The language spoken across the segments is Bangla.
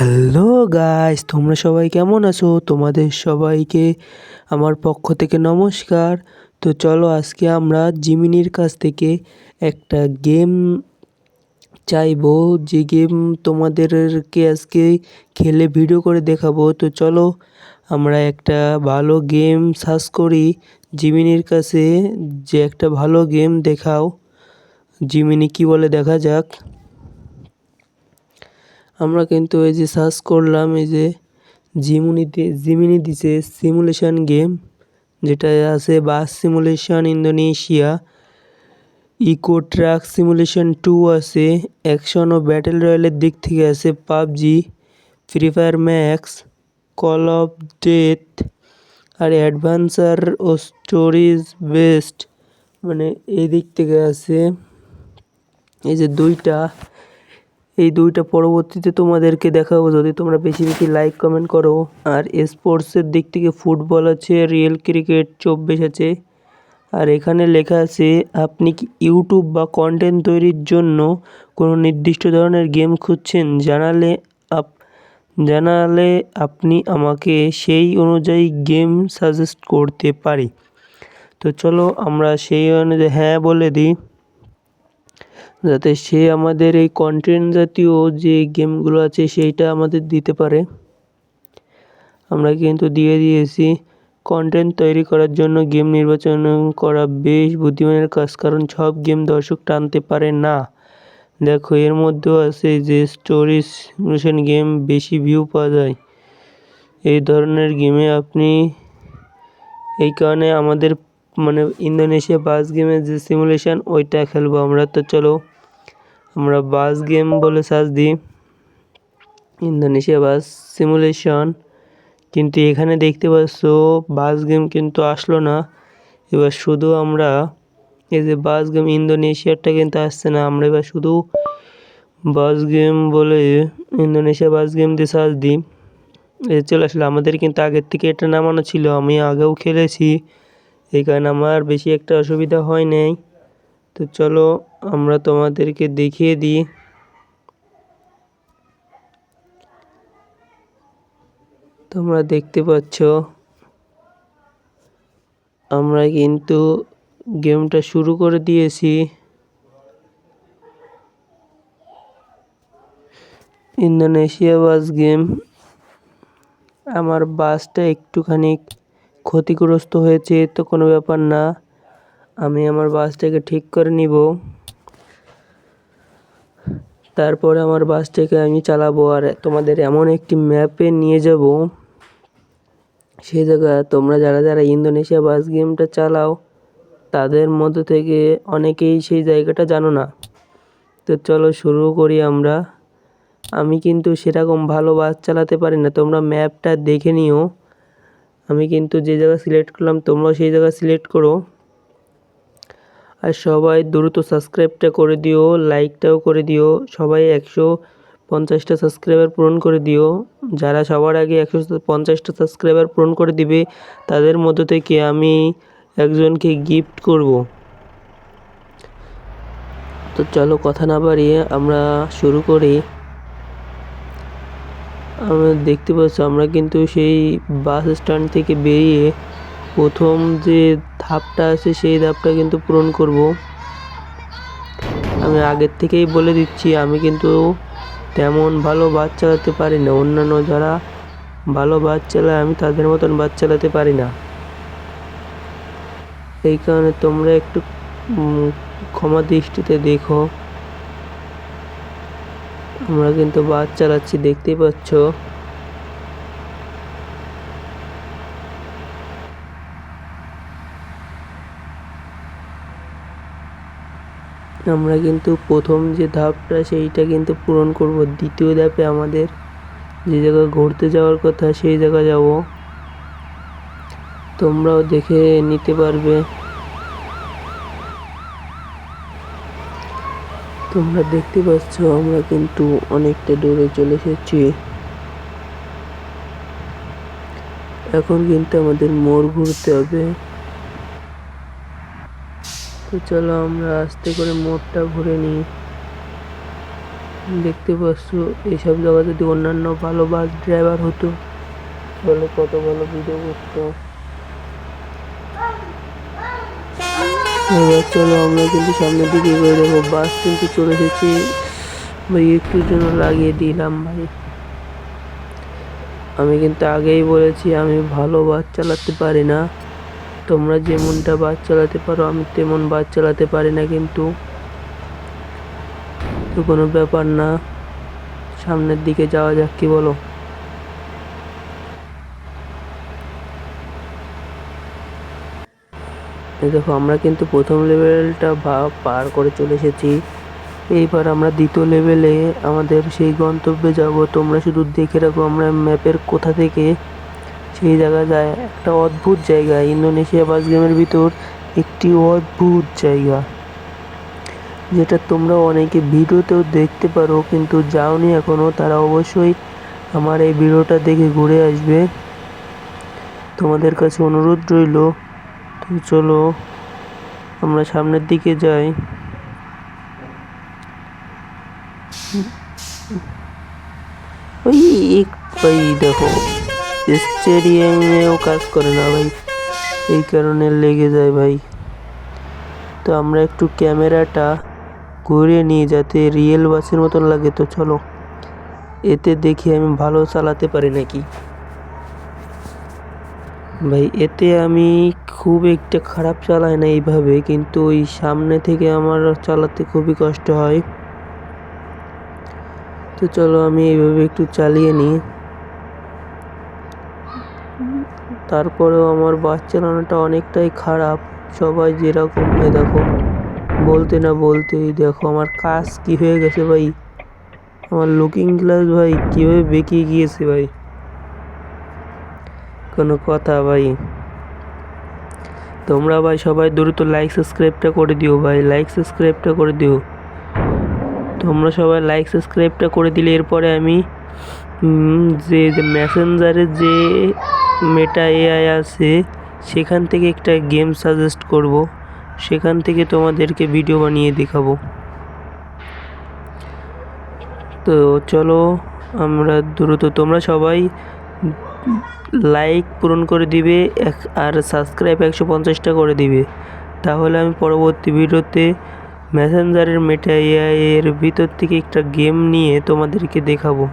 হ্যালো গাইস, তোমরা সবাই কেমন আছো? তোমাদের সবাইকে আমার পক্ষ থেকে নমস্কার। তো চলো আজকে আমরা জিমিনির কাছ থেকে একটা গেম চাইবো, যে গেম তোমাদেরকে আজকে খেলে ভিডিও করে দেখাবো। তো চলো আমরা একটা ভালো গেম সার্চ করি জিমিনির কাছে, যে একটা ভালো গেম দেখাও। জিমিনি কি বলে দেখা যাক। আমরা কিন্তু এই যে সার্চ করলাম, এই যে জিমিনি দিছে সিমুলেশন গেম, যেটা আছে bus simulation Indonesia, Euro truck simulation 2 আছে, অ্যাকশন ও ব্যাটেল রয়্যালের দিক থেকে আছে PUBG, free fire max, call of death, আর অ্যাডভেঞ্চার ও স্টোরিজ বেসড, মানে এই দিক থেকে আছে এই যে দুইটা পরবর্তীতে তোমাদেরকে দেখাবো, যদি তোমরা বেশি বেশি লাইক কমেন্ট করো। আর স্পোর্টসের দিক থেকে ফুটবল আছে, রিয়েল ক্রিকেট 24 আছে। আর এখানে লেখা আছে, আপনি কি ইউটিউব বা কন্টেন্ট তৈরির জন্য কোনো নির্দিষ্ট ধরনের গেম খুঁজছেন? জানালে আপনি আমাকে সেই অনুযায়ী গেম সাজেস্ট করতে পারি। তো চলো আমরা সেই অনুযায়ী হ্যাঁ বলে দিই, যাতে সে আমাদের এই কন্টেন্ট জাতীয় যে গেমগুলো আছে সেইটা আমাদের দিতে পারে। আমরা কিন্তু দিয়ে দিয়েছি। কন্টেন্ট তৈরি করার জন্য গেম নির্বাচন করা বেশ বুদ্ধিমানের কাজ, কারণ সব গেম দর্শক টানতে পারে না। দেখো এর মধ্যেও আছে যে স্টোরি সিমুলেশন গেম বেশি ভিউ পাওয়া যায় এই ধরনের গেমে আপনি। এই কারণে আমাদের ইন্দোনেশিয়া বাস গেমের যে সিমুলেশন ওইটা খেলবো আমরা। তো চলো আমরা বাস গেম বলে সার্চ দিই, ইন্দোনেশিয়া বাস সিমুলেশন। কিন্তু এখানে দেখতে পাচ্ছ বাস গেম কিন্তু আসলো না। এবার শুধু আমরা এই যে বাস গেম ইন্দোনেশিয়ারটা কিন্তু আসছে না। আমরা এবার শুধু বাস গেম বলে ইন্দোনেশিয়া বাস গেম দিয়ে সার্চ দিই, চলে আসলে। আমাদের কিন্তু আগের থেকে এটা নামানো ছিল, আমি আগেও খেলেছি, এই কারণে আমার বেশি একটা অসুবিধা হয় নাই। তো চলো আমরা তোমাদেরকে দেখিয়ে দিই। তোমরা দেখতে পাচ্ছ আমরা কিন্তু গেমটা শুরু করে দিয়েছি। ইন্দোনেশিয়া বাস গেম। আমার বাসটা একটুখানি ক্ষতিগ্রস্ত হয়েছে, তো কোনো ব্যাপার না, আমি আমার বাসটাকে ঠিক করে নিব। তারপরে আমার বাসটাকে আমি চালাবো আর তোমাদের এমন একটি ম্যাপে নিয়ে যাব, সেই জায়গা তোমরা যারা যারা ইন্দোনেশিয়া বাস গেমটা চালাও তাদের মধ্যে থেকে অনেকেই সেই জায়গাটা জানো না। তো চলো শুরু করি আমরা। আমি কিন্তু সেরকম ভালো বাস চালাতে পারি না, তোমরা ম্যাপটা দেখে নিও। আমি কিন্তু যে জায়গা সিলেক্ট করলাম তোমরাও সেই জায়গা সিলেক্ট করো। আর সবাই দ্রুত সাবস্ক্রাইবটা করে দিও, লাইকটাও করে দিও। সবাই 150টা সাবস্ক্রাইবার পূরণ করে দিও। যারা সবার আগে 150টা সাবস্ক্রাইবার পূরণ করে দিবে তাদের মধ্য থেকে আমি একজনকে গিফট করব। তো চলো কথা না বাড়িয়ে আমরা শুরু করি। আমরা দেখতে পাচ্ছি আমরা কিন্তু সেই বাস স্ট্যান্ড থেকে বেরিয়ে প্রথম যে ধাপটা আছে সেই ধাপটা কিন্তু পূরণ করব। আমি আগের থেকেই বলে দিচ্ছি, আমি কিন্তু তেমন ভালো বাস চালাতে পারি না। অন্যান্য যারা ভালো বাস চালায় আমি তাদের মতন বাস চালাতে পারি না, এই কারণে তোমরা একটু ক্ষমা দৃষ্টিতে দেখো। আমরা কিন্তু বাস চালাচ্ছি, দেখতেই পাচ্ছ। আমরা কিন্তু প্রথম যে ধাপটা সেইটা কিন্তু পূরণ করব। দ্বিতীয় ধাপে আমাদের যে জায়গায় ঘুরতে যাওয়ার কথা সেই জায়গা যাব, তোমরাও দেখে নিতে পারবে। তোমরা দেখতে পাচ্ছ আমরা কিন্তু অনেকটা দূরে চলে এসেছি। এখন কিন্তু আমাদের মোড় ঘুরতে হবে। তো চলো আমরা আস্তে করে মোড়টা ঘুরে নিই। দেখতে পাচ্ছ এইসব জায়গা যদি অন্যান্য ভালো বাস ড্রাইভার হতো তাহলে কত ভালো ভিডিও করতো। এবার চলো আমরা কিন্তু সামনের দিকে এগিয়ে দেখো বাস কিন্তু চলে এসেছে ভাই, একটুর জন্য লাগিয়ে দিলাম ভাই। আমি কিন্তু আগেই বলেছি আমি ভালো বাস চালাতে পারি না, তোমরা যেমনটা বাস চালাতে পারো আমি তেমন বাস চালাতে পারি না, কিন্তু তো কোনো ব্যাপার না, সামনের দিকে যাওয়া যাক, কি বলো? এই দেখো আমরা কিন্তু প্রথম লেভেলটা পার করে চলে এসেছি। এইবার আমরা দ্বিতীয় লেভেলে আমাদের সেই গন্তব্যে যাব। তোমরা শুধু দেখে রাখো আমরা ম্যাপের কোথা থেকে সেই জায়গা যায়। একটা অদ্ভুত জায়গা, ইন্দোনেশিয়া বাস গেমের ভিতর একটি অদ্ভুত জায়গা, যেটা তোমরা অনেকে ভিডিওতেও দেখতে পারো, কিন্তু যাওনি এখনো, তারা অবশ্যই আমার এই ভিডিওটা দেখে ঘুরে আসবে, তোমাদের কাছে অনুরোধ রইল। তো চলো আমরা সামনের দিকে যাই। ওই ভাই দেখো স্টেডিয়ামেও কাজ করে না ভাই, এই কারণে লেগে যায় ভাই। তো আমরা একটু ক্যামেরাটা ঘুরিয়ে নিই যাতে রিয়েল বাসের মতন লাগে। তো চলো এতে দেখি আমি ভালো চালাতে পারি নাকি। ভাই এতে আমি খুব একটা খারাপ চালাই না এইভাবে, কিন্তু ওই সামনে থেকে আমার চালাতে খুবই কষ্ট হয়। তো চলো আমি এইভাবে একটু চালিয়ে নিই। তারপরেও আমার বাস চালানোটা অনেকটাই খারাপ, সবাই যেরকম দেখো বলতে না বলতেই দেখো আমার কাজ কি হয়ে গেছে ভাই, আমার লুকিং গ্লাস ভাই কীভাবে বেঁকিয়ে গিয়েছে ভাই, কোনো কথা ভাই? তোমরা ভাই সবাই দ্রুত লাইক সাবস্ক্রাইবটা করে দিও ভাই, লাইক সাবস্ক্রাইবটা করে দিও। তোমরা সবাই লাইক সাবস্ক্রাইবটা করে দিলে এরপরে আমি যে মেসেঞ্জারে যে মেটা এআই আছে সেখান থেকে একটা গেম সাজেস্ট করব, সেখান থেকে তোমাদেরকে ভিডিও বানিয়ে দেখাবো। তো চলো আমরা দ্রুত, তোমরা সবাই লাইক পূরণ করে দিবে আর সাবস্ক্রাইব 150টা করে দিবে, তাহলে আমি পরবর্তী ভিডিওতে মেসেঞ্জারের মেটা এআই এর ভিতর থেকে একটা গেম নিয়ে তোমাদেরকে দেখাবো।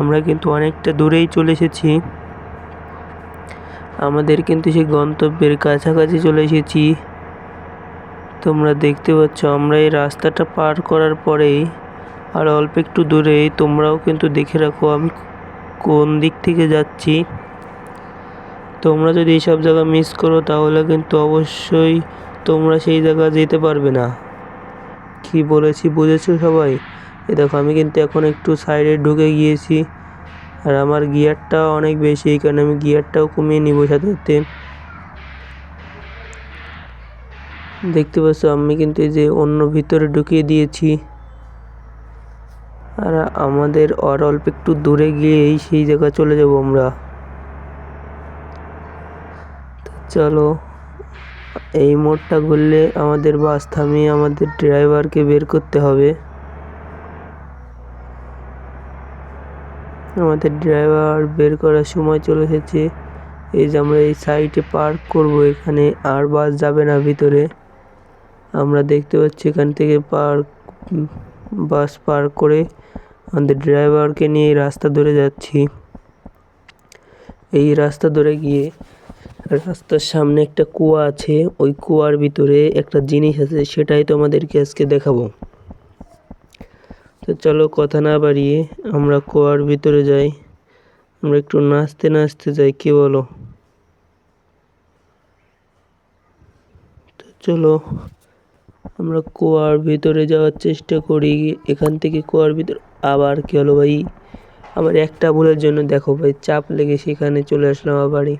আমরা কিন্তু অনেকটা দূরেই চলে এসেছি, আমাদের কিন্তু সেই গন্তব্যের কাছাকাছি চলে এসেছি। তোমরা দেখতে পাচ্ছ আমরা এই রাস্তাটা পার করার পরেই আর অল্প একটু দূরেই, তোমরাও কিন্তু দেখে রাখো আমি কোন দিক থেকে যাচ্ছি। তোমরা যদি এইসব জায়গা মিস করো তাহলে কিন্তু অবশ্যই তোমরা সেই জায়গা যেতে পারবে না। কি বলেছি বুঝেছো সবাই? এ দেখো আমি কিন্তু এখন একটু সাইডে ঢুকে গিয়েছি, আর আমার গিয়ারটা অনেক বেশি, এই কারণে আমি গিয়ারটাও কমিয়ে নিব সাথে সাথে। দেখতে পাচ্ছ আমি কিন্তু এই যে অন্য ভিতরে ঢুকিয়ে দিয়েছি, আর আমাদের আর অল্প একটু দূরে গিয়েই সেই জায়গায় চলে যাব আমরা। চলো এই মোড়টা ঘুরলে আমাদের বাস থামিয়ে আমাদের ড্রাইভারকে বের করতে হবে। আমাদের ড্রাইভার বের করার সময় চলে এসেছে। এই যে আমরা এই সাইডে পার্ক করব, এখানে আর বাস যাবে না ভিতরে। আমরা দেখতে পাচ্ছি এখান থেকে বাস পার্ক করে আমাদের ড্রাইভারকে নিয়ে রাস্তা ধরে যাচ্ছি। এই রাস্তা ধরে গিয়ে রাস্তার সামনে একটা কুয়া আছে, ওই কুয়ার ভিতরে একটা জিনিস আছে, সেটাই তোমাদেরকে আজকে দেখাবো। তো চলো কথা না বাড়িয়ে আমরা কুয়ার ভিতরে যাই, আমরা একটু নাচতে নাচতে যাই, কি বলো? তো চলো আমরা কুয়ার ভিতরে যাওয়ার চেষ্টা করি। এখান থেকে কুয়ার ভিতর আবার কি হলো ভাই, আমার একটা ভুলের জন্য দেখো ভাই চাপ লেগে সেখানে চলে আসলাম আবারই।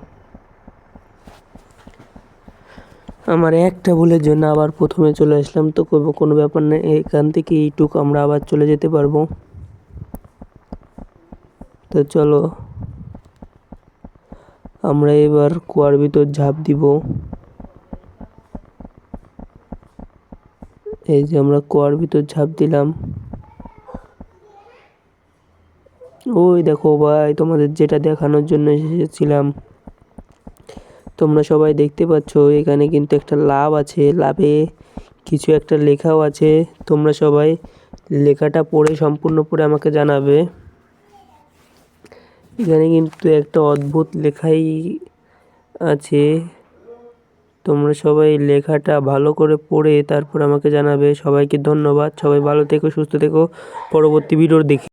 আমার একটা ভুলের জন্য আবার প্রথমে চলে আসলাম, তো কোনো ব্যাপার না, এখান থেকে এইটুক আমরা আবার চলে যেতে পারবো। তো চলো আমরা এবার কুয়ার ভিতর ঝাঁপ দিব। এই যে আমরা কুয়ার ভিতর ঝাঁপ দিলাম। ওই দেখো ভাই, তোমাদের যেটা দেখানোর জন্য এসেছিলাম, তোমরা সবাই দেখতে পাচ্ছ এখানে কিন্তু একটা লাভ আছে, লাভে কিছু একটা লেখাও আছে। তোমরা সবাই লেখাটা পড়ে সম্পূর্ণ পড়ে আমাকে জানাবে। এখানে কিন্তু একটা অদ্ভুত লেখাই আছে, তোমরা সবাই লেখাটা ভালো করে পড়ে তারপর আমাকে জানাবে। সবাইকে ধন্যবাদ, সবাই ভালো থেকো, সুস্থ থেকো, পরবর্তী ভিডিও দেখি।